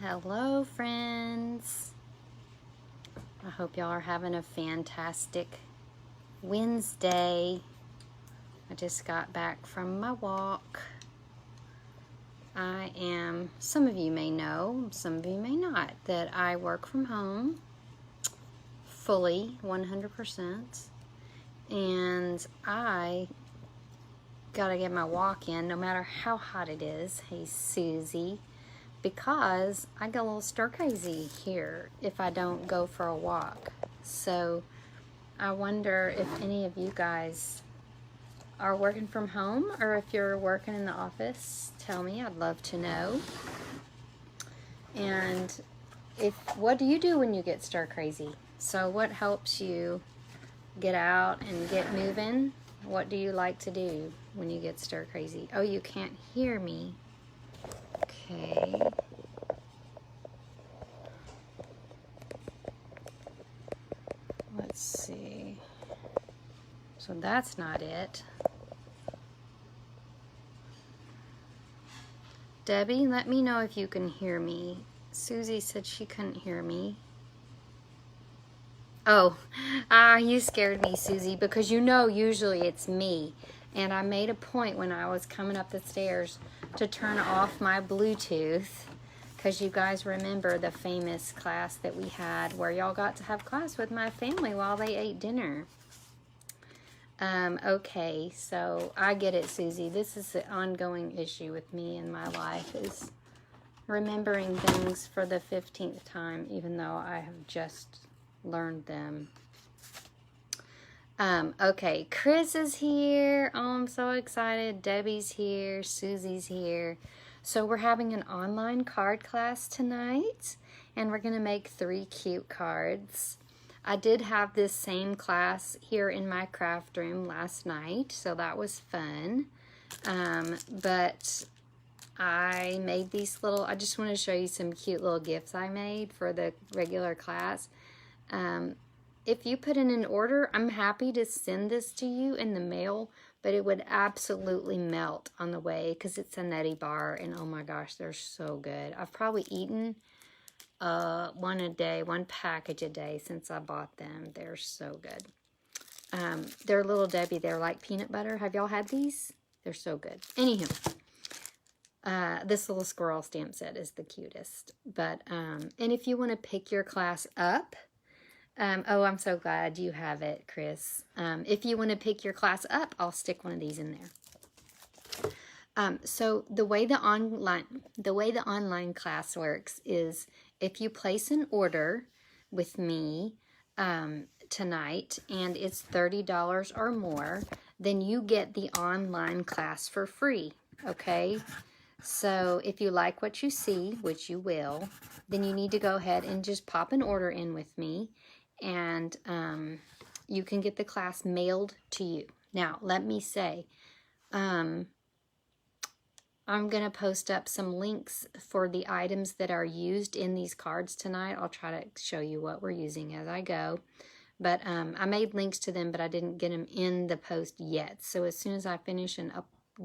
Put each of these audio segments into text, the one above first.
Hello, friends. I hope y'all are having a fantastic Wednesday. I just got back from my walk. Some of you may know, some of you may not, that I work from home fully, 100%. And I gotta get my walk in no matter how hot it is. Hey, Susie. Because I get a little stir crazy here if I don't go for a walk. So I wonder if any of you guys are working from home or if you're working in the office. Tell me, I'd love to know. And what do you do when you get stir crazy? So what helps you get out and get moving? What do you like to do when you get stir crazy? Oh, you can't hear me. Okay. Let's see. So that's not it. Debbie, let me know if you can hear me. Susie said she couldn't hear me. Oh, you scared me, Susie, because you know usually it's me. And I made a point when I was coming up the stairs to turn off my Bluetooth, because you guys remember the famous class that we had where y'all got to have class with my family while they ate dinner. Okay, so I get it, Susie. This is an ongoing issue with me in my life, is remembering things for the 15th time, even though I have just learned them. Okay, Chris is here. Oh, I'm so excited. Debbie's here. Susie's here. So we're having an online card class tonight, and we're going to make 3 cute cards. I did have this same class here in my craft room last night, so that was fun. But I made these little, I just want to show you some cute little gifts I made for the regular class. If you put in an order, I'm happy to send this to you in the mail, but it would absolutely melt on the way because it's a nutty bar, and oh my gosh, they're so good. I've probably eaten one a day, 1 package a day since I bought them. They're so good. They're Little Debbie. They're like peanut butter. Have y'all had these? They're so good. Anywho, this little squirrel stamp set is the cutest. But, and if you want to pick your class up, oh, I'm so glad you have it, Chris. If you want to pick your class up, I'll stick one of these in there. So the way the online class works is if you place an order with me tonight and it's $30 or more, then you get the online class for free, okay? So if you like what you see, which you will, then you need to go ahead and just pop an order in with me, and you can get the class mailed to you. Now, let me say, I'm going to post up some links for the items that are used in these cards tonight. I'll try to show you what we're using as I go. But I made links to them, but I didn't get them in the post yet. So as soon as I finish and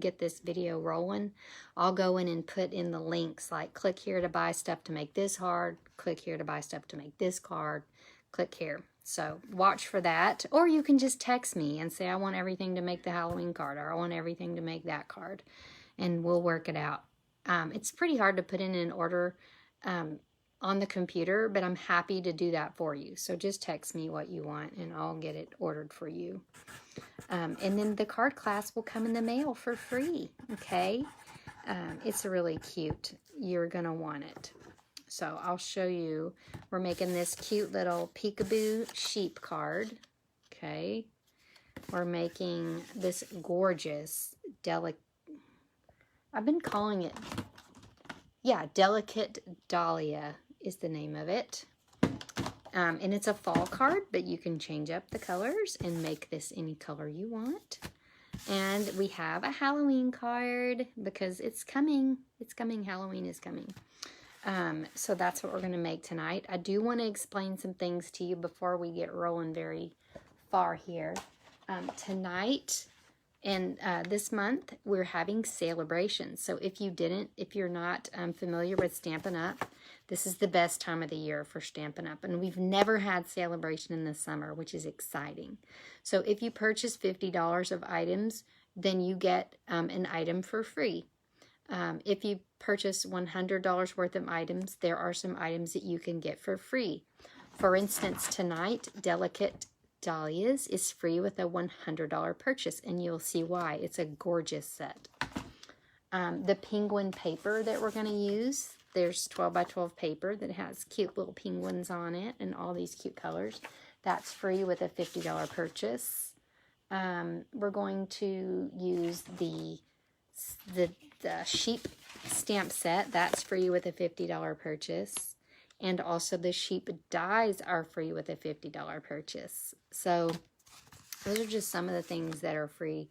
get this video rolling, I'll go in and put in the links, like click here to buy stuff to make this card, click here to buy stuff to make this card, click here. So watch for that. Or you can just text me and say, I want everything to make the Halloween card, or I want everything to make that card. And we'll work it out. It's pretty hard to put in an order on the computer, but I'm happy to do that for you. So just text me what you want and I'll get it ordered for you. And then the card class will come in the mail for free, okay? It's really cute. You're going to want it. So I'll show you. We're making this cute little peekaboo sheep card, okay? We're making this gorgeous, I've been calling it, Delicate Dahlia is the name of it. And it's a fall card, but you can change up the colors and make this any color you want. And we have a Halloween card because it's coming. It's coming. Halloween is coming. So that's what we're going to make tonight. I do want to explain some things to you before we get rolling very far here. Tonight, And this month we're having celebrations. So if you're not familiar with Stampin' Up, this is the best time of the year for Stampin' Up. And we've never had celebration in the summer, which is exciting. So if you purchase $50 of items, then you get an item for free. If you purchase $100 worth of items, there are some items that you can get for free. For instance, tonight, Delicate Dahlias is free with a $100 purchase, and you'll see why. It's a gorgeous set. The penguin paper that we're going to use, there's 12 by 12 paper that has cute little penguins on it and all these cute colors. That's free with a $50 purchase. We're going to use the sheep stamp set. That's free with a $50 purchase. And also the sheep dies are free with a $50 purchase. So those are just some of the things that are free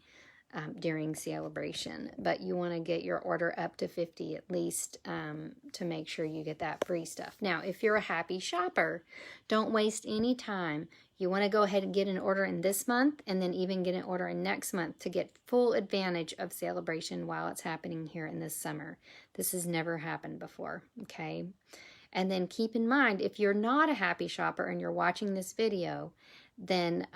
during celebration. But you want to get your order up to 50 at least to make sure you get that free stuff. Now, if you're a happy shopper, don't waste any time. You want to go ahead and get an order in this month and then even get an order in next month to get full advantage of celebration while it's happening here in this summer. This has never happened before, okay? And then keep in mind, if you're not a happy shopper and you're watching this video, then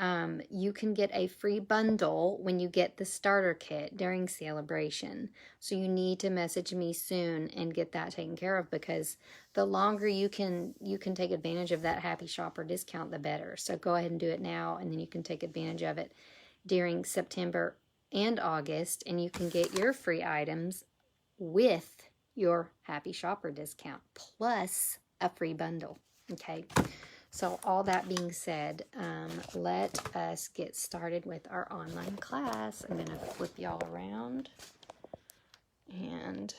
you can get a free bundle when you get the starter kit during celebration. So you need to message me soon and get that taken care of, because the longer you can take advantage of that happy shopper discount, the better. So go ahead and do it now, and then you can take advantage of it during September and August, and you can get your free items with your happy shopper discount plus a free bundle. Okay, so all that being said, let us get started with our online class. I'm going to flip y'all around, and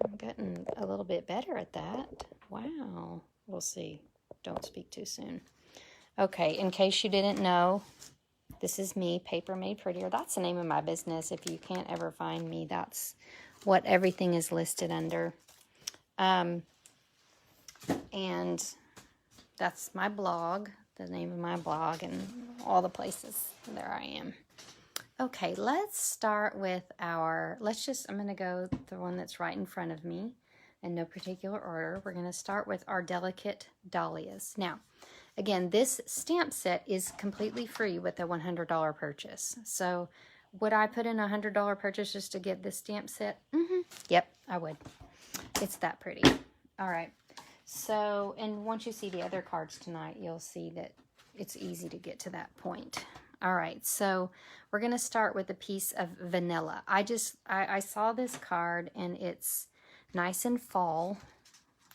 I'm getting a little bit better at that. Wow, we'll see. Don't speak too soon. Okay, in case you didn't know, this is me, Paper Made Prettier. That's the name of my business. If you can't ever find me, that's what everything is listed under. And that's my blog, the name of my blog, and all the places. There I am. Okay, let's start with I'm going to go the one that's right in front of me in no particular order. We're going to start with our Delicate Dahlias. Now, again, this stamp set is completely free with a $100 purchase. So would I put in a $100 purchase just to get this stamp set? Yep, I would. It's that pretty. All right. So, and once you see the other cards tonight, you'll see that it's easy to get to that point. All right. So we're going to start with a piece of vanilla. I saw this card, and it's nice and fall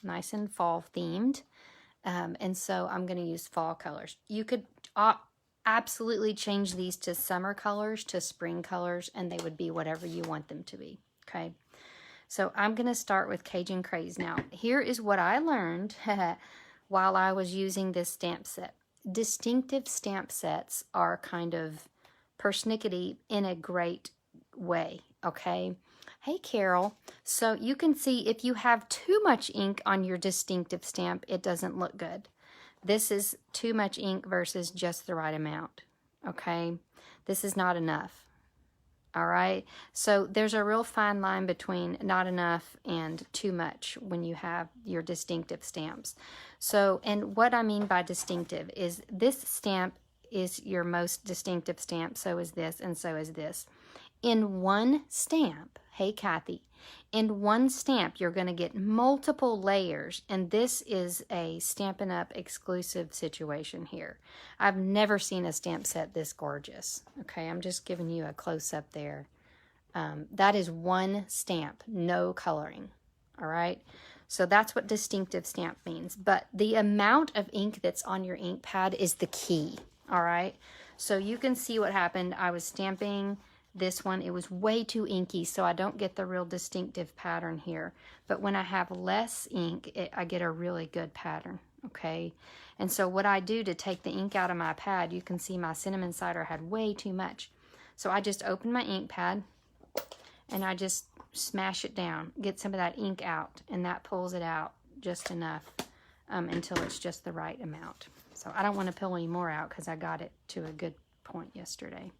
themed. And so I'm going to use fall colors. You could absolutely change these to summer colors, to spring colors, and they would be whatever you want them to be, okay? So I'm going to start with Cajun Craze. Now, here is what I learned while I was using this stamp set. Distinctive stamp sets are kind of persnickety in a great way, okay? Hey, Carol. So you can see if you have too much ink on your distinctive stamp, it doesn't look good. This is too much ink versus just the right amount, okay? This is not enough, all right? So there's a real fine line between not enough and too much when you have your distinctive stamps. So, and what I mean by distinctive is this stamp is your most distinctive stamp, so is this, and so is this. In one stamp, hey Kathy, in one stamp you're going to get multiple layers, and this is a Stampin' Up! Exclusive situation here. I've never seen a stamp set this gorgeous. Okay, I'm just giving you a close-up there. That is one stamp, no coloring, all right? So that's what distinctive stamp means, but the amount of ink that's on your ink pad is the key, all right? So you can see what happened. I was stamping this one, it was way too inky, so I don't get the real distinctive pattern here. But when I have less ink, I get a really good pattern, okay? And so what I do to take the ink out of my pad, you can see my cinnamon cider had way too much. So I just open my ink pad, and I just smash it down, get some of that ink out, and that pulls it out just enough until it's just the right amount. So I don't want to pull any more out because I got it to a good point yesterday.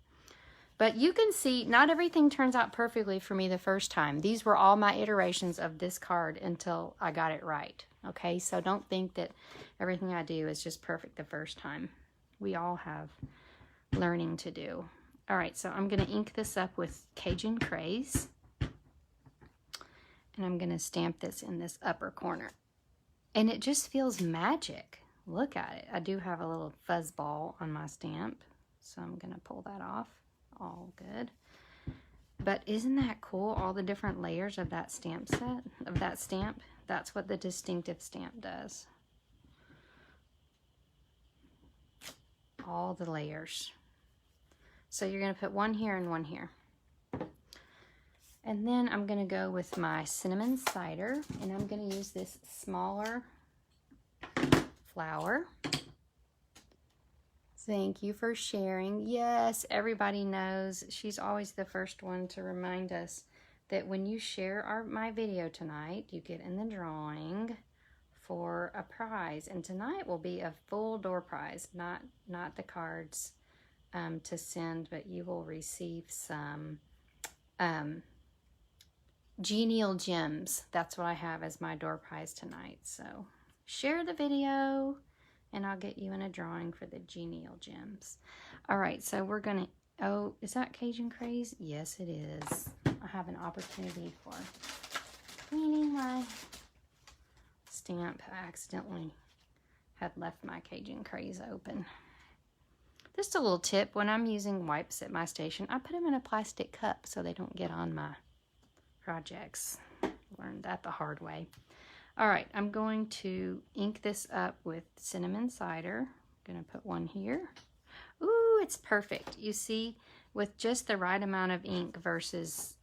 But you can see, not everything turns out perfectly for me the first time. These were all my iterations of this card until I got it right. Okay, so don't think that everything I do is just perfect the first time. We all have learning to do. All right, so I'm going to ink this up with Cajun Craze. And I'm going to stamp this in this upper corner. And it just feels magic. Look at it. I do have a little fuzz ball on my stamp, so I'm going to pull that off. All good. But isn't that cool? All the different layers of that stamp set, of that stamp. That's what the distinctive stamp does. All the layers. So you're going to put one here and one here. And then I'm going to go with my cinnamon cider, and I'm going to use this smaller flower. Thank you for sharing. Yes, everybody knows. She's always the first one to remind us that when you share my video tonight, you get in the drawing for a prize. And tonight will be a full door prize, not the cards to send, but you will receive some genial gems. That's what I have as my door prize tonight. So share the video and I'll get you in a drawing for the genial gems. All right, so we're gonna, oh, is that Cajun Craze? Yes, it is. I have an opportunity for cleaning my stamp. I accidentally had left my Cajun Craze open. Just a little tip, when I'm using wipes at my station, I put them in a plastic cup so they don't get on my projects. Learned that the hard way. All right, I'm going to ink this up with cinnamon cider. I'm going to put one here. Ooh, it's perfect. You see, with just the right amount of ink versus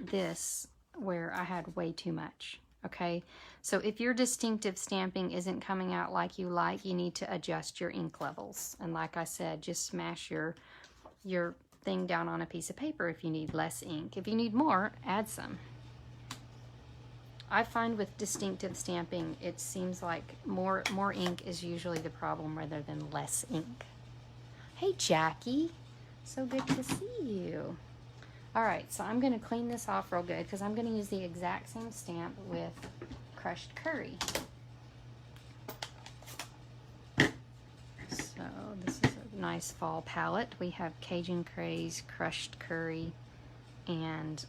this, where I had way too much. Okay, so if your distinctive stamping isn't coming out like you like, you need to adjust your ink levels. And like I said, just smash your thing down on a piece of paper if you need less ink. If you need more, add some. I find with distinctive stamping, it seems like more ink is usually the problem rather than less ink. Hey, Jackie. So good to see you. All right, so I'm going to clean this off real good because I'm going to use the exact same stamp with crushed curry. So this is a nice fall palette. We have Cajun Craze, crushed curry, and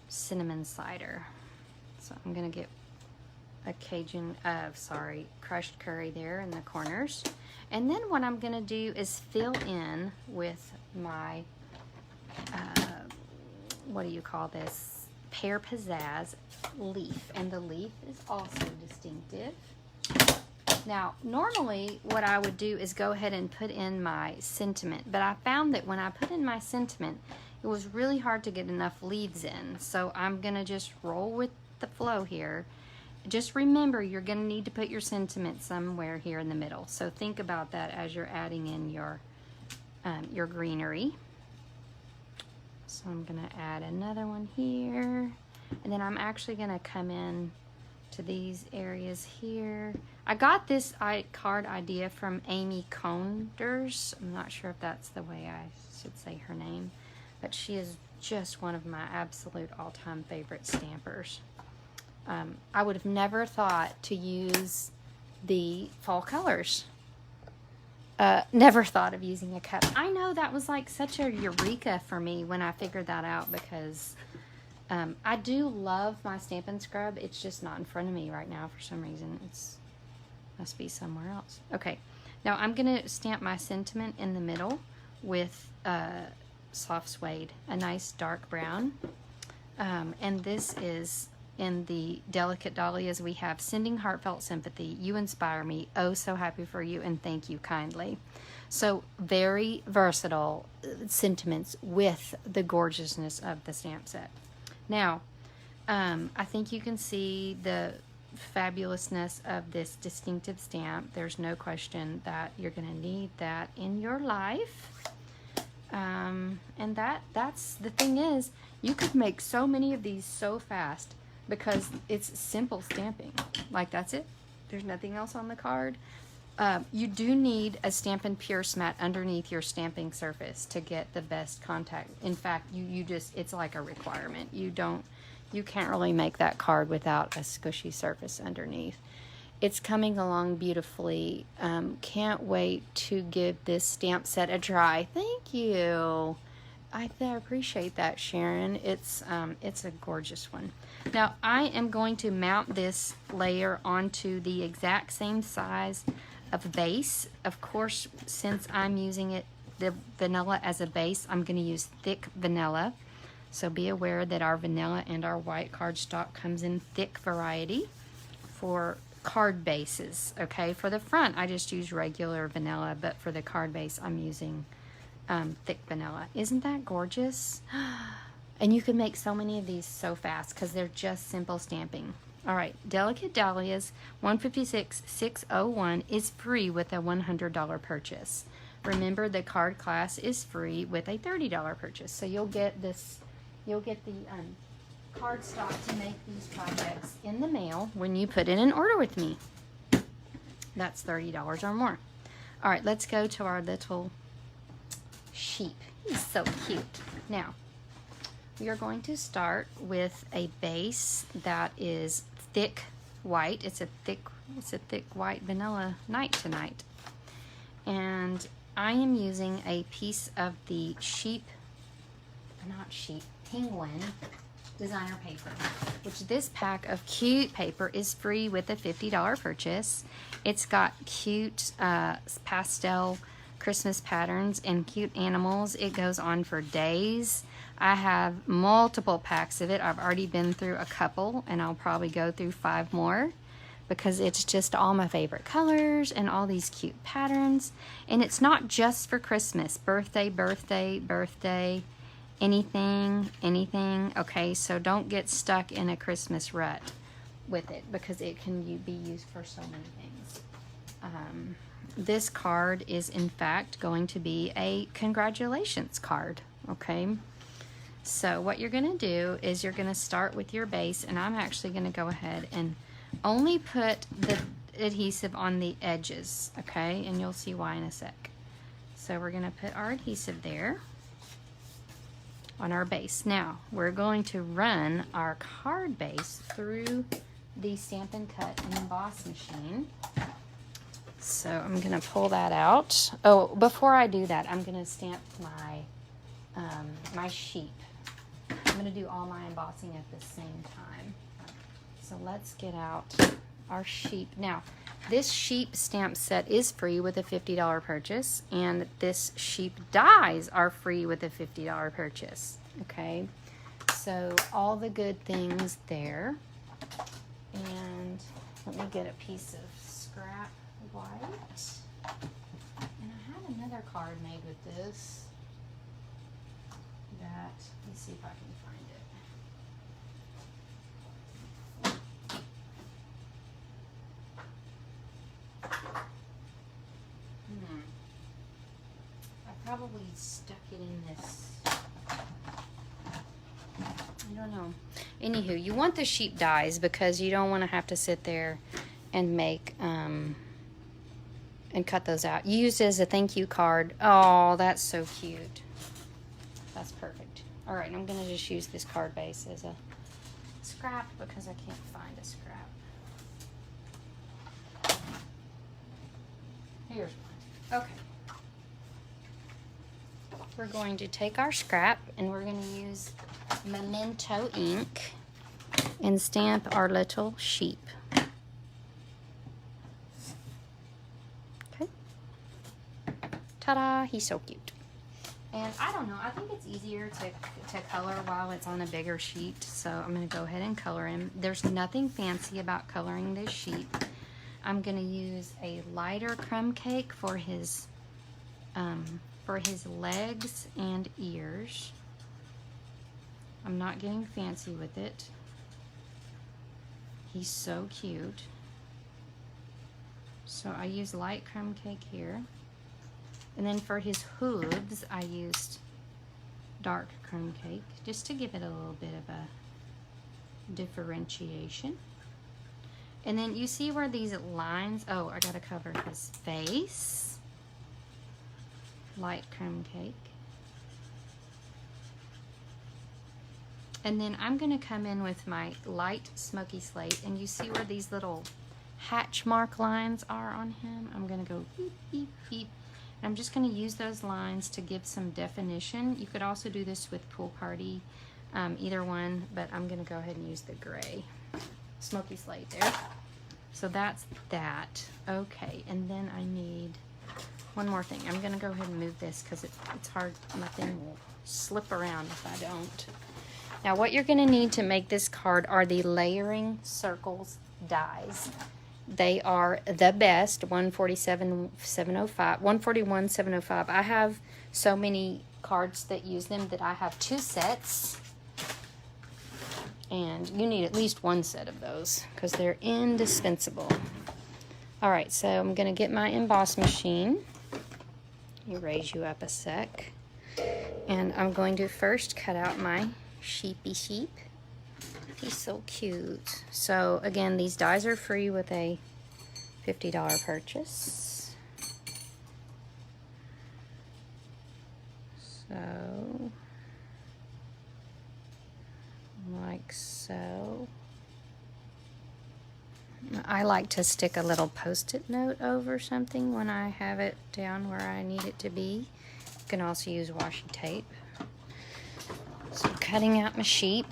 cinnamon cider. So I'm going to get a crushed curry there in the corners. And then what I'm going to do is fill in with my, what do you call this? Pear Pizzazz leaf. And the leaf is also distinctive. Now, normally what I would do is go ahead and put in my sentiment. But I found that when I put in my sentiment, it was really hard to get enough leaves in. So I'm going to just roll with the flow here. Just remember, you're going to need to put your sentiment somewhere here in the middle. So think about that as you're adding in your greenery. So I'm going to add another one here. And then I'm actually going to come in to these areas here. I got this card idea from Amy Conders. I'm not sure if that's the way I should say her name, but she is just one of my absolute all-time favorite stampers. I would have never thought to use the fall colors. Never thought of using a cup. I know that was like such a eureka for me when I figured that out because I do love my Stampin' Scrub. It's just not in front of me right now for some reason. It's must be somewhere else. Okay, now I'm going to stamp my sentiment in the middle with soft suede, a nice dark brown. And this is in the Delicate Dahlias. We have Sending Heartfelt Sympathy, You Inspire Me, Oh So Happy For You, and Thank You Kindly. So very versatile sentiments with the gorgeousness of the stamp set. Now, I think you can see the fabulousness of this distinctive stamp. There's no question that you're going to need that in your life. And that's the thing is, you could make so many of these so fast because it's simple stamping. Like, that's it. There's nothing else on the card. You do need a Stampin' Pierce mat underneath your stamping surface to get the best contact. In fact, it's like a requirement. You can't really make that card without a squishy surface underneath. It's coming along beautifully. Can't wait to give this stamp set a try. Thank you. I appreciate that, Sharon. It's a gorgeous one. Now, I am going to mount this layer onto the exact same size of base. Of course, since I'm using the vanilla as a base, I'm going to use thick vanilla. So be aware that our vanilla and our white cardstock comes in thick variety for card bases. Okay, for the front, I just use regular vanilla, but for the card base, I'm using thick vanilla. Isn't that gorgeous? And you can make so many of these so fast because they're just simple stamping. All right, Delicate Dahlias 156,601 is free with a $100 purchase. Remember, the card class is free with a $30 purchase. So you'll get the cardstock to make these projects in the mail when you put in an order with me. That's $30 or more. All right, let's go to our little sheep. He's so cute. Now, we are going to start with a base that is thick white. It's a thick white vanilla night tonight. And I am using a piece of the penguin designer paper, which this pack of cute paper is free with a $50 purchase. It's got cute pastel Christmas patterns and cute animals. It goes on for days. I have multiple packs of it. I've already been through a couple, and I'll probably go through 5 more because it's just all my favorite colors and all these cute patterns. And it's not just for Christmas. Birthday, anything. Okay, so don't get stuck in a Christmas rut with it because it can be used for so many things. This card is in fact going to be a congratulations card, okay? So what you're going to do is you're going to start with your base, and I'm actually going to go ahead and only put the adhesive on the edges, okay? And you'll see why in a sec. So we're going to put our adhesive there on our base. Now we're going to run our card base through the Stampin' Cut and Emboss machine. So I'm going to pull that out. Oh, before I do that, I'm going to stamp my my sheep. I'm going to do all my embossing at the same time. So let's get out our sheep. Now, this sheep stamp set is free with a $50 purchase, and this sheep dies are free with a $50 purchase. Okay, so all the good things there. And let me get a piece of scrap white. And I had another card made with this. Let's see if I can find it. I probably stuck it in this. I don't know. Anywho, you want the sheep dies because you don't want to have to sit there and make and cut those out. You use it as a thank you card. Oh, that's so cute. That's perfect. All right, I'm gonna just use this card base as a scrap because I can't find a scrap. Here's one. Okay. We're going to take our scrap and we're gonna use Memento ink and stamp our little sheep. Okay. Ta-da, he's so cute. And I don't know, I think it's easier to color while it's on a bigger sheet, so I'm going to go ahead and color him. There's nothing fancy about coloring this sheep. I'm going to use a lighter crumb cake for his legs and ears. I'm not getting fancy with it. He's so cute. So I use light crumb cake here. And then for his hooves, I used dark crumb cake just to give it a little bit of a differentiation. And then you see where these lines, oh, I gotta cover his face. Light crumb cake. And then I'm gonna come in with my light smoky slate, and you see where these little hatch mark lines are on him? I'm gonna go beep, beep, beep. And I'm just gonna use those lines to give some definition. You could also do this with Pool Party, either one, but I'm gonna go ahead and use the gray smoky slate there. So that's that. Okay, and then I need one more thing. I'm gonna go ahead and move this because it's hard. My thing will slip around if I don't. Now what you're gonna need to make this card are the layering circles dies. They are the best, 147,705, 141,705. I have so many cards that use them that I have 2 sets. And you need at least 1 set of those because they're indispensable. All right, so I'm gonna get my emboss machine. Let me raise you up a sec. And I'm going to first cut out my sheepy sheep. He's so cute. So again, these dies are free with a $50 purchase. So, like so. I like to stick a little post-it note over something when I have it down where I need it to be. You can also use washi tape. So cutting out my sheep.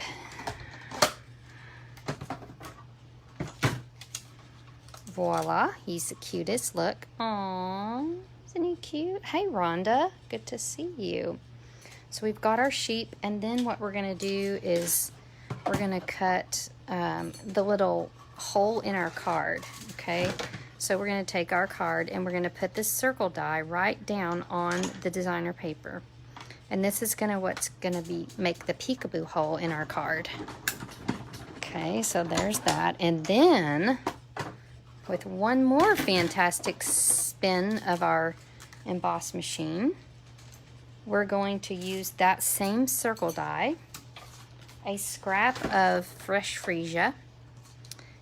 Voila, he's the cutest. Look. Aww, isn't he cute? Hey, Rhonda, good to see you. So we've got our sheep, and then what we're gonna do is we're gonna cut the little hole in our card, okay? So we're gonna take our card and we're gonna put this circle die right down on the designer paper. And this is what's gonna make the peekaboo hole in our card. Okay, so there's that. And then with one more fantastic spin of our emboss machine, we're going to use that same circle die, a scrap of fresh freesia,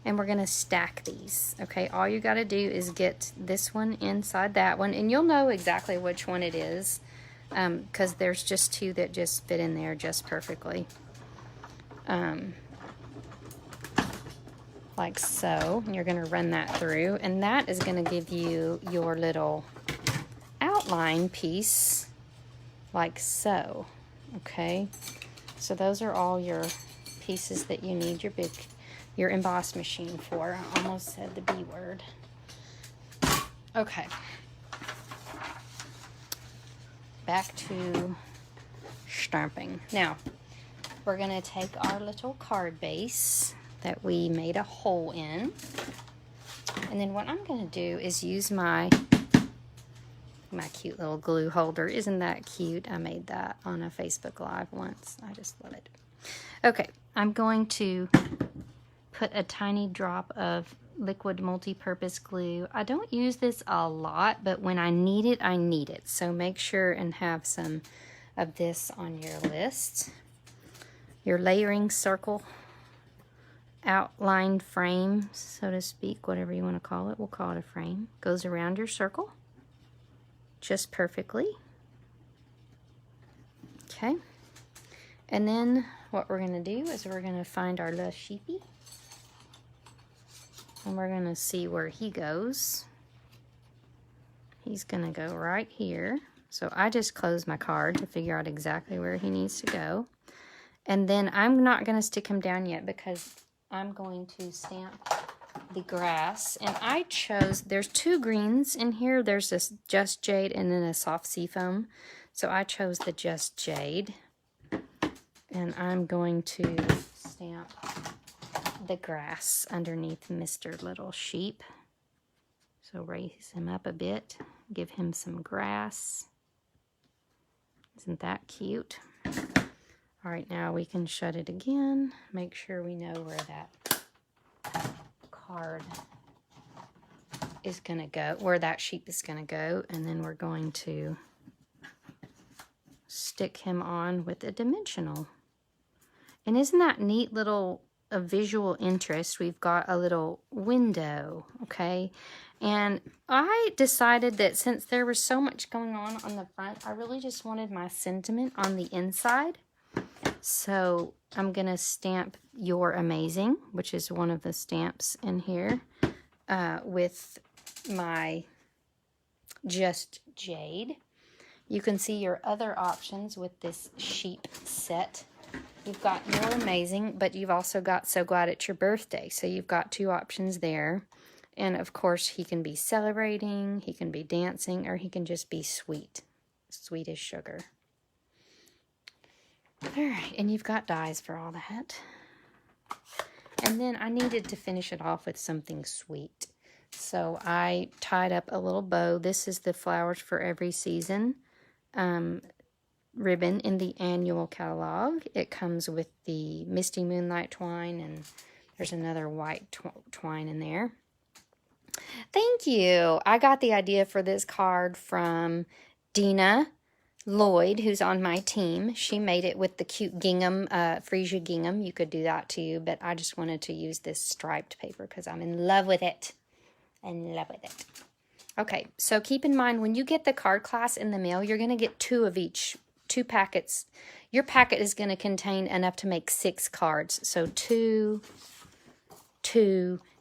and we're gonna stack these. Okay, all you gotta do is get this one inside that one, and you'll know exactly which one it is, because there's just 2 that just fit in there just perfectly. Like so. And you're gonna run that through, and that is gonna give you your little outline piece like so. Okay, so those are all your pieces that you need your emboss machine for. I almost said the B word. Okay, back to stamping. Now we're gonna take our little card base that we made a hole in, and then what I'm gonna do is use my cute little glue holder. Isn't that cute? I made that on a Facebook Live once. I just love it. Okay, I'm going to put a tiny drop of liquid multi-purpose glue. I don't use this a lot, but when I need it, I need it. So make sure and have some of this on your list. Your layering circle outline frame, so to speak, whatever you want to call it. We'll call it a frame. Goes around your circle just perfectly. Okay, and then what we're going to do is we're going to find our little sheepy, and we're going to see where he goes. He's going to go right here. So I just closed my card to figure out exactly where he needs to go. And then I'm not going to stick him down yet because I'm going to stamp the grass. And I chose, there's 2 greens in here. There's this Just Jade and then a soft seafoam. So I chose the Just Jade. And I'm going to stamp the grass underneath Mr. Little Sheep. So raise him up a bit, give him some grass. Isn't that cute? All right, now we can shut it again. Make sure we know where that card is gonna go, where that sheep is gonna go, and then we're going to stick him on with a dimensional. And isn't that neat little of visual interest, we've got a little window, okay? And I decided that since there was so much going on the front, I really just wanted my sentiment on the inside. So I'm going to stamp You're Amazing, which is one of the stamps in here, with my Just Jade. You can see your other options with this sheep set. You've got You're Amazing, but you've also got So Glad It's Your Birthday. So you've got two options there. And of course, he can be celebrating, he can be dancing, or he can just be sweet. Sweet as sugar. All right, and you've got dies for all that. And then I needed to finish it off with something sweet. So I tied up a little bow. This is the Flowers for Every Season ribbon in the annual catalog. It comes with the Misty Moonlight twine, and there's another white twine in there. Thank you. I got the idea for this card from Dina Lloyd, who's on my team. She made it with the cute gingham, freesia gingham. You could do that too, but I just wanted to use this striped paper because I'm in love with it. In love with it. Okay, so keep in mind when you get the card class in the mail, you're going to get two of each, 2 packets. Your packet is going to contain enough to make 6 cards. So 2,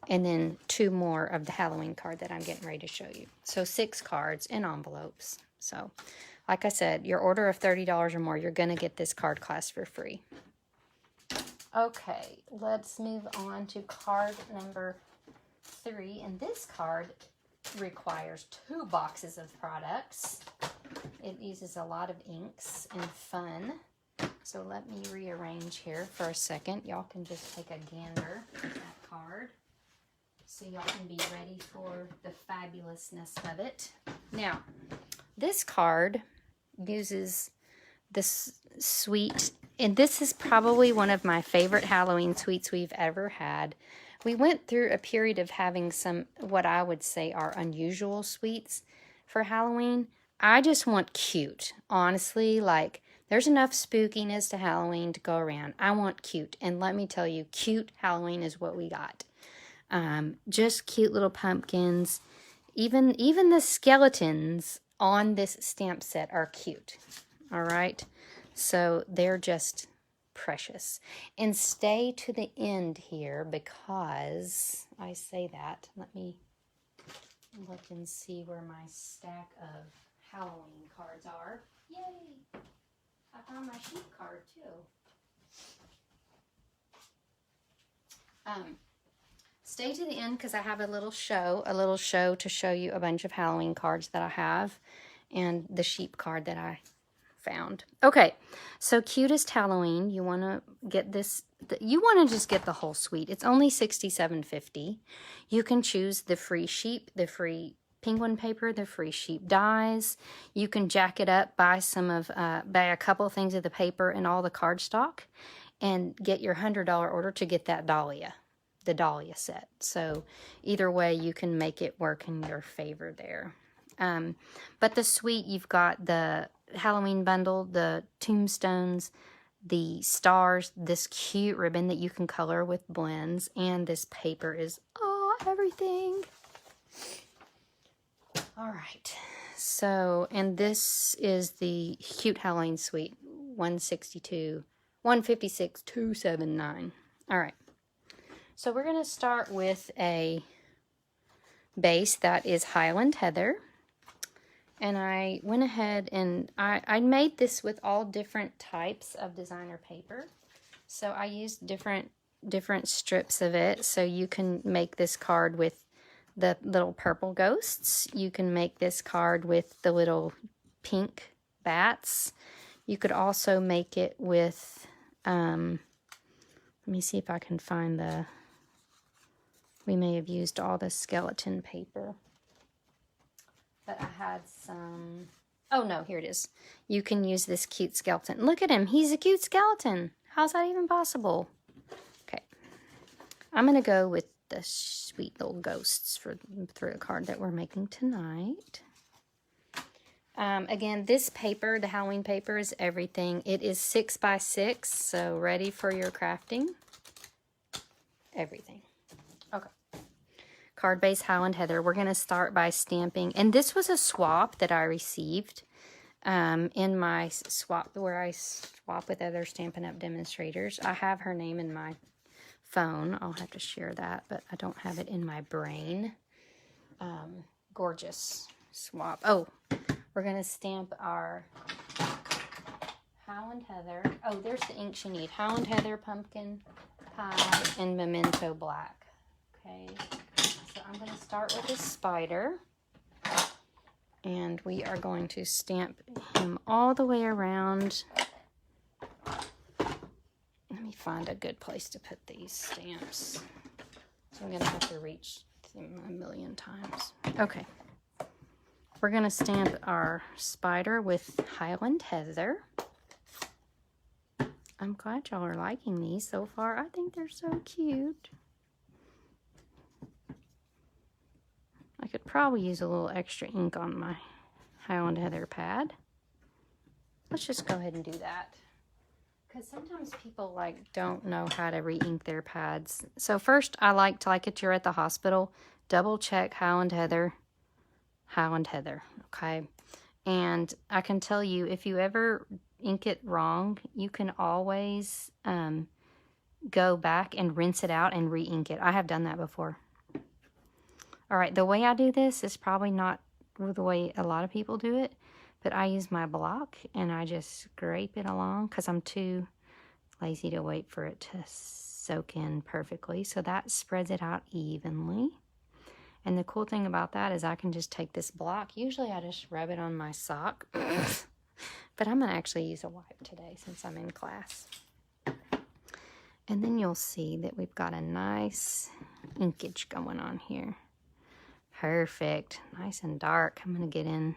and then 2 more of the Halloween card that I'm getting ready to show you. So 6 cards in envelopes. So, like I said, your order of $30 or more, you're going to get this card class for free. Okay, let's move on to card number 3. And this card requires 2 boxes of products. It uses a lot of inks and fun. So let me rearrange here for a second. Y'all can just take a gander at that card so y'all can be ready for the fabulousness of it. Now, this card uses this sweet, and this is probably one of my favorite Halloween sweets we've ever had. We went through a period of having some, what I would say are unusual sweets for Halloween. I just want cute, honestly. Like, there's enough spookiness to Halloween to go around. I want cute, and let me tell you, cute Halloween is what we got. Just cute little pumpkins. Even the skeletons on this stamp set are cute. All right, so they're just precious. And stay to the end here because I say that. Let me look and see where my stack of Halloween cards are. Yay! I found my sheep card too. Stay to the end because I have a little show to show you a bunch of Halloween cards that I have and the sheep card that I found. Okay, so Cutest Halloween, you want to get this, you want to just get the whole suite. It's only $67.50. You can choose the free sheep, the free penguin paper, the free sheep dies. You can jack it up, buy a couple things of the paper and all the cardstock, and get your $100 order to get that Dahlia, the Dahlia set. So either way, you can make it work in your favor there. But the suite, you've got the Halloween bundle, the tombstones, the stars, this cute ribbon that you can color with blends, and this paper is, everything. All right, so, and this is the cute Halloween suite, $156,279. All right, so we're going to start with a base that is Highland Heather. And I went ahead and I made this with all different types of designer paper. So I used different strips of it. So you can make this card with the little purple ghosts. You can make this card with the little pink bats. You could also make it with, let me see if I can find we may have used all the skeleton paper. But I had some, oh no, here it is. You can use this cute skeleton. Look at him, he's a cute skeleton. How's that even possible? Okay, I'm gonna go with the sweet little ghosts for the card that we're making tonight. Again, this paper, the Halloween paper, is everything. It is 6 by 6, so ready for your crafting. everything. Okay. Card base Highland Heather. We're going to start by stamping. And this was a swap that I received in my swap, where I swap with other Stampin' Up! Demonstrators. I have her name in my phone. I'll have to share that, but I don't have it in my brain. Gorgeous swap. Oh, we're going to stamp our Highland Heather. Oh, there's the ink she needs. Highland Heather, Pumpkin Pie, and Memento Black. Okay, so I'm going to start with a spider. And we are going to stamp him all the way around. Let me find a good place to put these stamps. So I'm going to have to reach them a million times. Okay. We're going to stamp our spider with Highland Heather. I'm glad y'all are liking these so far. I think they're so cute. I could probably use a little extra ink on my Highland Heather pad. Let's just go ahead and do that. Because sometimes people don't know how to re-ink their pads. So first, I like if you're at the hospital, double check Highland Heather, okay? And I can tell you, if you ever ink it wrong, you can always go back and rinse it out and re-ink it. I have done that before. All right, the way I do this is probably not the way a lot of people do it, but I use my block and I just scrape it along because I'm too lazy to wait for it to soak in perfectly. So that spreads it out evenly. And the cool thing about that is I can just take this block. Usually I just rub it on my sock, but I'm going to actually use a wipe today since I'm in class. And then you'll see that we've got a nice inkage going on here. Perfect. Nice and dark. I'm going to get in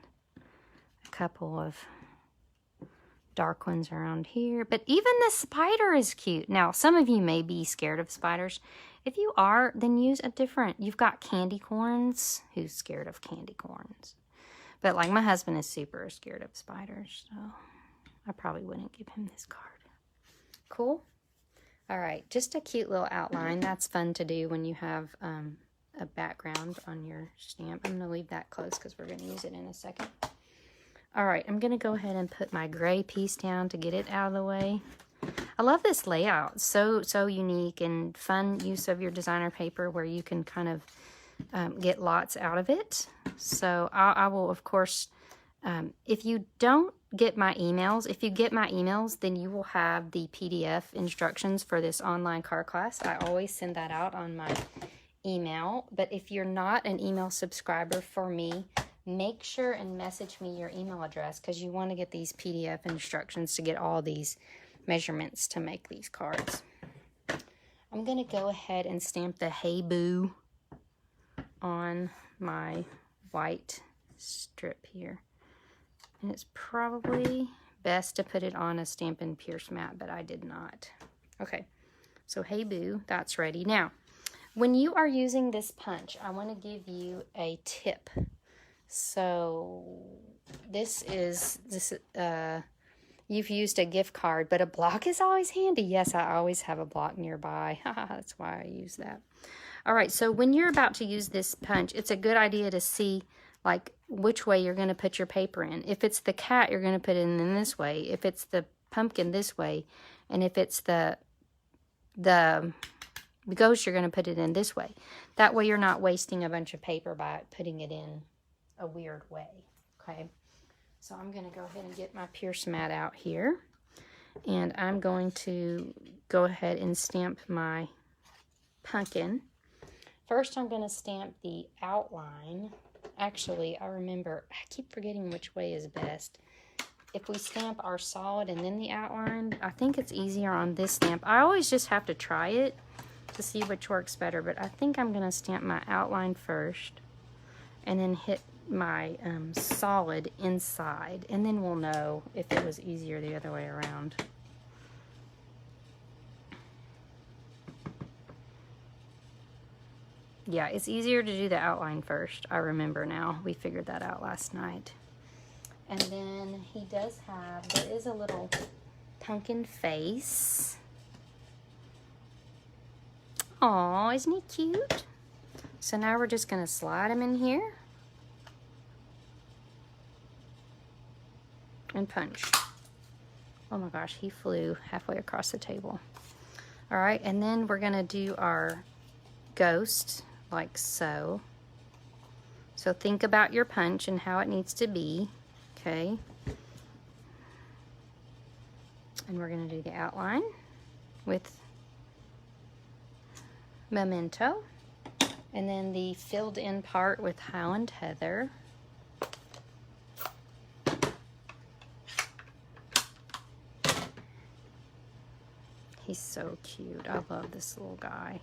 a couple of dark ones around here. But even the spider is cute. Now, some of you may be scared of spiders. If you are, then use a different. You've got candy corns. Who's scared of candy corns? But like my husband is super scared of spiders. So I probably wouldn't give him this card. Cool? All right. Just a cute little outline. That's fun to do when you have a background on your stamp. I'm going to leave that close because we're going to use it in a second. All right, I'm going to go ahead and put my gray piece down to get it out of the way. I love this layout. So unique and fun use of your designer paper where you can kind of get lots out of it. So I will, of course, if you don't get my emails, if you get my emails, then you will have the PDF instructions for this online card class. I always send that out on my email, but if you're not an email subscriber for me, make sure and message me your email address because you want to get these PDF instructions to get all these measurements to make these cards. I'm going to go ahead and stamp the Hey Boo on my white strip here. And it's probably best to put it on a Stampin' Pierce mat, but I did not. Okay, so Hey Boo, that's ready. Now, when you are using this punch, I want to give you a tip. So you've used a gift card, but a block is always handy. Yes, I always have a block nearby. That's why I use that. All right, so when you're about to use this punch, it's a good idea to see which way you're going to put your paper in. If it's the cat, you're going to put it in this way. If it's the pumpkin, this way. And if it's the ghost, you're going to put it in this way. That way you're not wasting a bunch of paper by putting it in a weird way. Okay, so I'm going to go ahead and get my Pierce mat out here. And I'm going to go ahead and stamp my pumpkin. First, I'm going to stamp the outline. Actually, I keep forgetting which way is best. If we stamp our solid and then the outline, I think it's easier on this stamp. I always just have to try it to see which works better, but I think I'm going to stamp my outline first and then hit my solid inside, and then we'll know if it was easier the other way around. Yeah, it's easier to do the outline first. I remember now. We figured that out last night. And then there is a little pumpkin face Aw, isn't he cute? So now we're just gonna slide him in here and punch. Oh my gosh, he flew halfway across the table. All right, and then we're gonna do our ghost like so. So think about your punch and how it needs to be, okay? And we're gonna do the outline with Memento, and then the filled in part with Highland Heather. He's so cute. I love this little guy.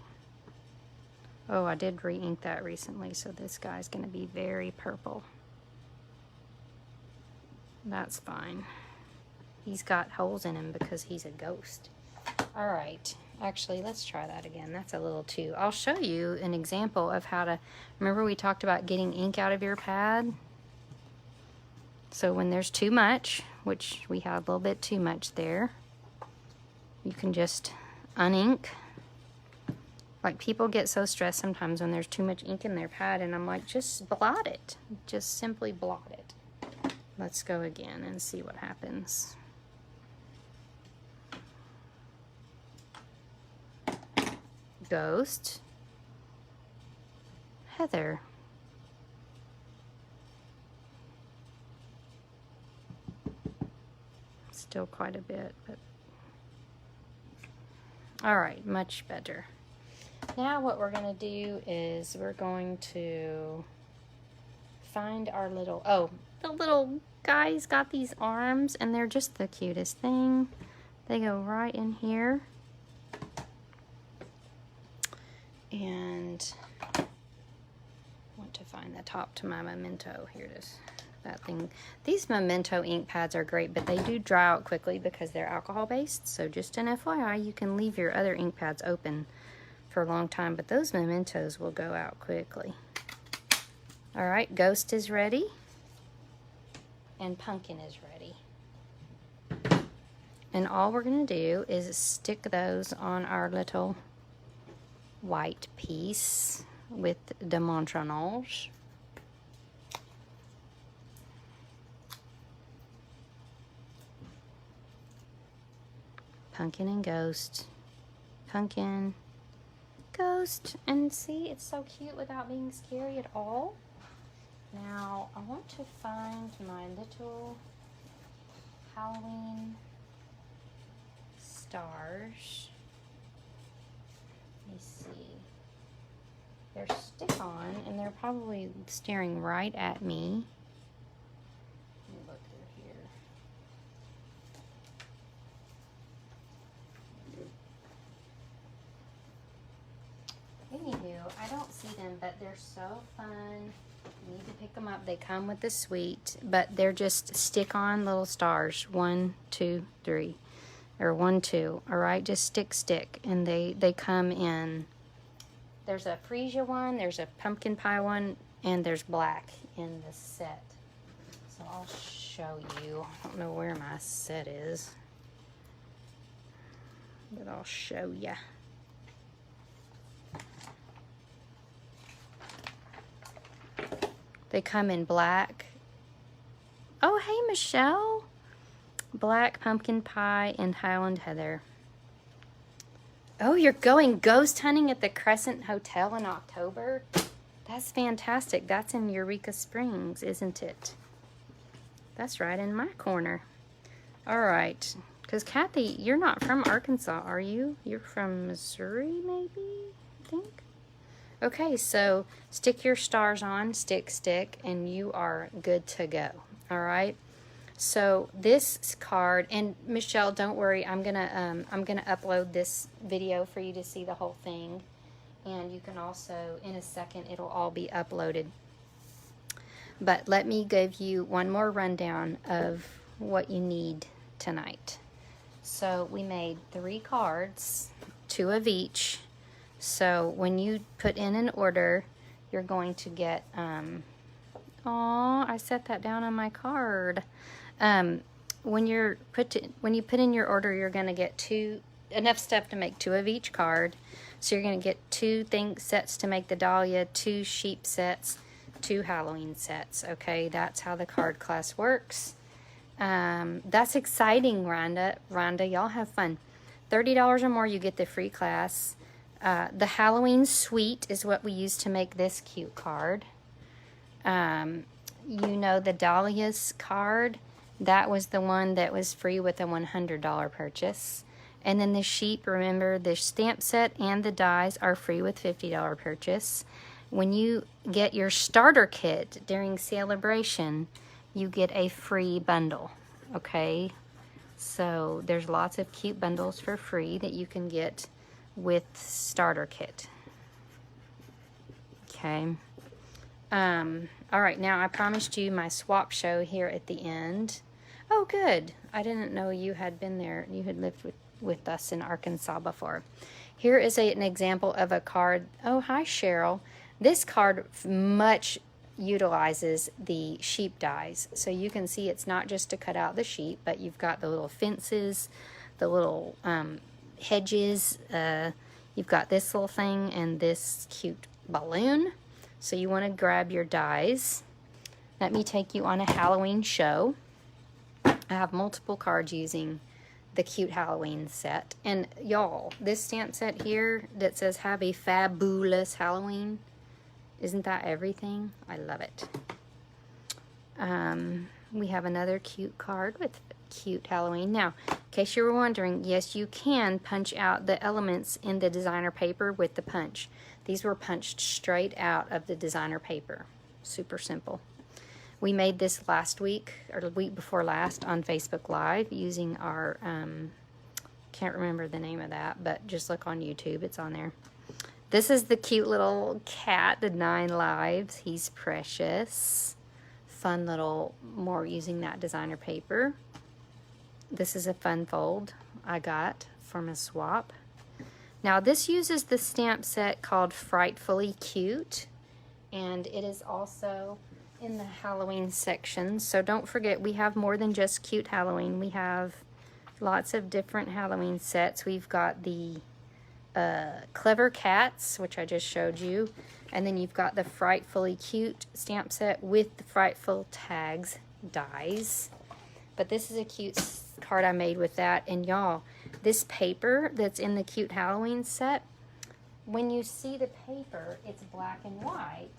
Oh, I did re-ink that recently, so this guy's gonna be very purple. That's fine. He's got holes in him because he's a ghost. All right, actually, let's try that again. That's a little too. I'll show you an example of how to, remember we talked about getting ink out of your pad? So when there's too much, which we had a little bit too much there, you can just unink. Like, people get so stressed sometimes when there's too much ink in their pad, and I'm like, just blot it. Just simply blot it. Let's go again and see what happens. Ghost. Heather. Still quite a bit, but all right, much better. Now what we're going to do is we're going to find our little, oh, the little guy's got these arms, and they're just the cutest thing. They go right in here. And I want to find the top to my Memento. Here it is. That thing. These Memento ink pads are great, but they do dry out quickly because they're alcohol based. So just an FYI, you can leave your other ink pads open for a long time, but those Mementos will go out quickly. All right, Ghost is ready, and Pumpkin is ready. And all we're gonna do is stick those on our little white piece with the Montrenage. Pumpkin and Ghost. Pumpkin, Ghost, and see, it's so cute without being scary at all. Now, I want to find my little Halloween stars. Let me see. They're stick-on, and they're probably staring right at me. Let me look through here. Anywho, I don't see them, but they're so fun. You need to pick them up. They come with the suite, but they're just stick-on little stars. 1, 2, 3, or 1, 2. All right, just stick, and they come in. There's a freesia one, there's a pumpkin pie one, and there's black in the set. So I'll show you. I don't know where my set is, but I'll show ya. They come in black. Oh, hey, Michelle. Black, pumpkin pie, and Highland Heather. Oh, you're going ghost hunting at the Crescent Hotel in October? That's fantastic. That's in Eureka Springs, isn't it? That's right in my corner. All right. Because, Kathy, you're not from Arkansas, are you? You're from Missouri, maybe, I think? Okay, so stick your stars on, stick, and you are good to go. All right. So this card, and Michelle, don't worry, I'm gonna upload this video for you to see the whole thing, and you can also, in a second, it'll all be uploaded. But let me give you one more rundown of what you need tonight. So we made 3 cards, 2 of each. So when you put in an order, you're going to get, I set that down on my card. When you put in your order, you're going to get enough stuff to make 2 of each card. So you're going to get 2 sets to make the Dahlia, 2 sheep sets, 2 Halloween sets. Okay, that's how the card class works. That's exciting, Rhonda. Y'all have fun. $30 or more, you get the free class. The Halloween suite is what we use to make this cute card. You know, the Dahlias card, that was the one that was free with a $100 purchase. And then the sheep, remember, the stamp set and the dies are free with $50 purchase. When you get your starter kit during celebration, you get a free bundle, okay? So there's lots of cute bundles for free that you can get with starter kit. Okay. All right, now I promised you my swap show here at the end. Oh, good. I didn't know you had been there. You had lived with us in Arkansas before. Here is an example of a card. Oh, hi, Cheryl. This card much utilizes the sheep dies. So you can see it's not just to cut out the sheep, but you've got the little fences, the little hedges. You've got this little thing and this cute balloon. So you want to grab your dies. Let me take you on a Halloween show. I have multiple cards using the cute Halloween set. And y'all, this stamp set here that says have a fabulous Halloween, isn't that everything? I love it. We have another cute card with cute Halloween. Now, in case you were wondering, yes, you can punch out the elements in the designer paper with the punch. These were punched straight out of the designer paper. Super simple. We made this last week, or the week before last, on Facebook Live using our, can't remember the name of that, but just look on YouTube, it's on there. This is the cute little cat, the 9 lives. He's precious. Fun little, more using that designer paper. This is a fun fold I got from a swap. Now this uses the stamp set called Frightfully Cute, and it is also in the Halloween section. So don't forget, we have more than just cute Halloween. We have lots of different Halloween sets. We've got the Clever Cats, which I just showed you, and then you've got the Frightfully Cute stamp set with the Frightful Tags dies. But this is a cute card I made with that. And y'all, this paper that's in the cute Halloween set, when you see the paper, it's black and white,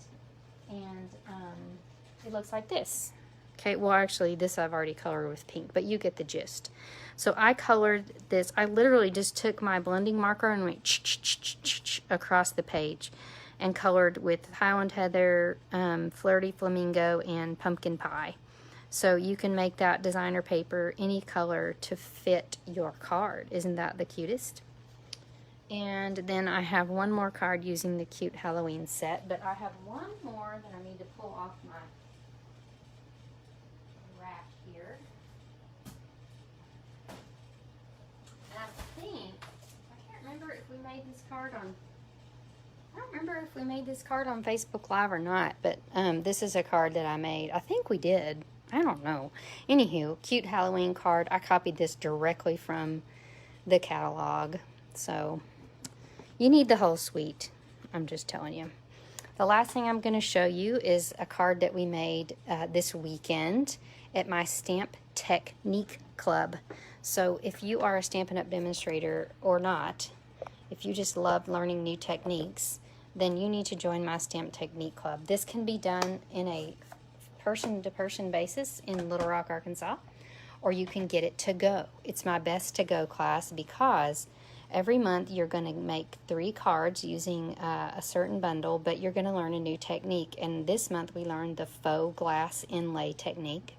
and it looks like this. Okay, well actually this I've already colored with pink, but you get the gist. So I colored this. I literally just took my blending marker and went across the page and colored with Highland Heather, Flirty Flamingo, and Pumpkin Pie. So you can make that designer paper any color to fit your card. Isn't that the cutest? And then I have one more card using the cute Halloween set, but I have one more that I need to pull off my rack here. And I think, I can't remember if we made this card on, I don't remember if we made this card on Facebook Live or not, but this is a card that I made. I think we did. I don't know. Anywho, cute Halloween card. I copied this directly from the catalog. So you need the whole suite. I'm just telling you. The last thing I'm going to show you is a card that we made this weekend at my Stamp Technique Club. So if you are a Stampin' Up! Demonstrator or not, if you just love learning new techniques, then you need to join my Stamp Technique Club. This can be done in a person-to-person basis in Little Rock, Arkansas, or you can get it to go. It's my best to go class because every month you're going to make 3 cards using a certain bundle, but you're going to learn a new technique. And this month we learned the faux glass inlay technique.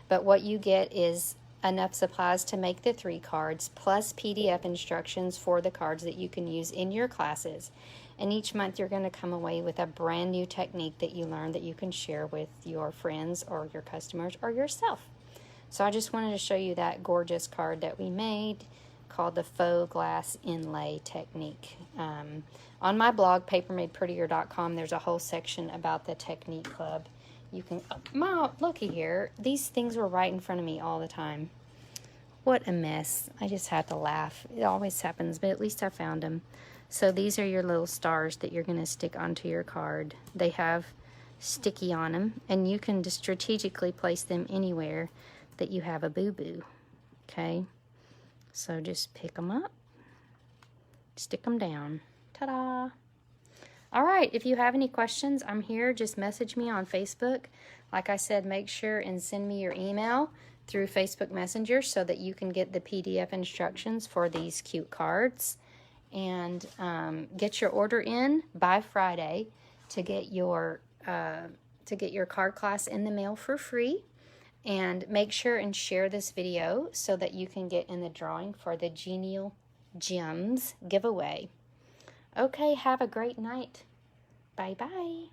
But what you get is enough supplies to make the 3 cards, plus PDF instructions for the cards that you can use in your classes. And each month you're going to come away with a brand new technique that you learn that you can share with your friends or your customers or yourself. So I just wanted to show you that gorgeous card that we made called the faux glass inlay technique. On my blog, papermadeprettier.com, there's a whole section about the technique club. You can, Mom, looky here. These things were right in front of me all the time. What a mess. I just had to laugh. It always happens, but at least I found them. So these are your little stars that you're going to stick onto your card. They have sticky on them, and you can just strategically place them anywhere that you have a boo-boo. Okay, so just pick them up, stick them down. Ta-da! All right, if you have any questions, I'm here. Just message me on Facebook. Like I said, make sure and send me your email through Facebook Messenger so that you can get the PDF instructions for these cute cards. And get your order in by Friday to get your card class in the mail for free. And make sure and share this video so that you can get in the drawing for the Genial Gems giveaway. Okay, have a great night. Bye-bye.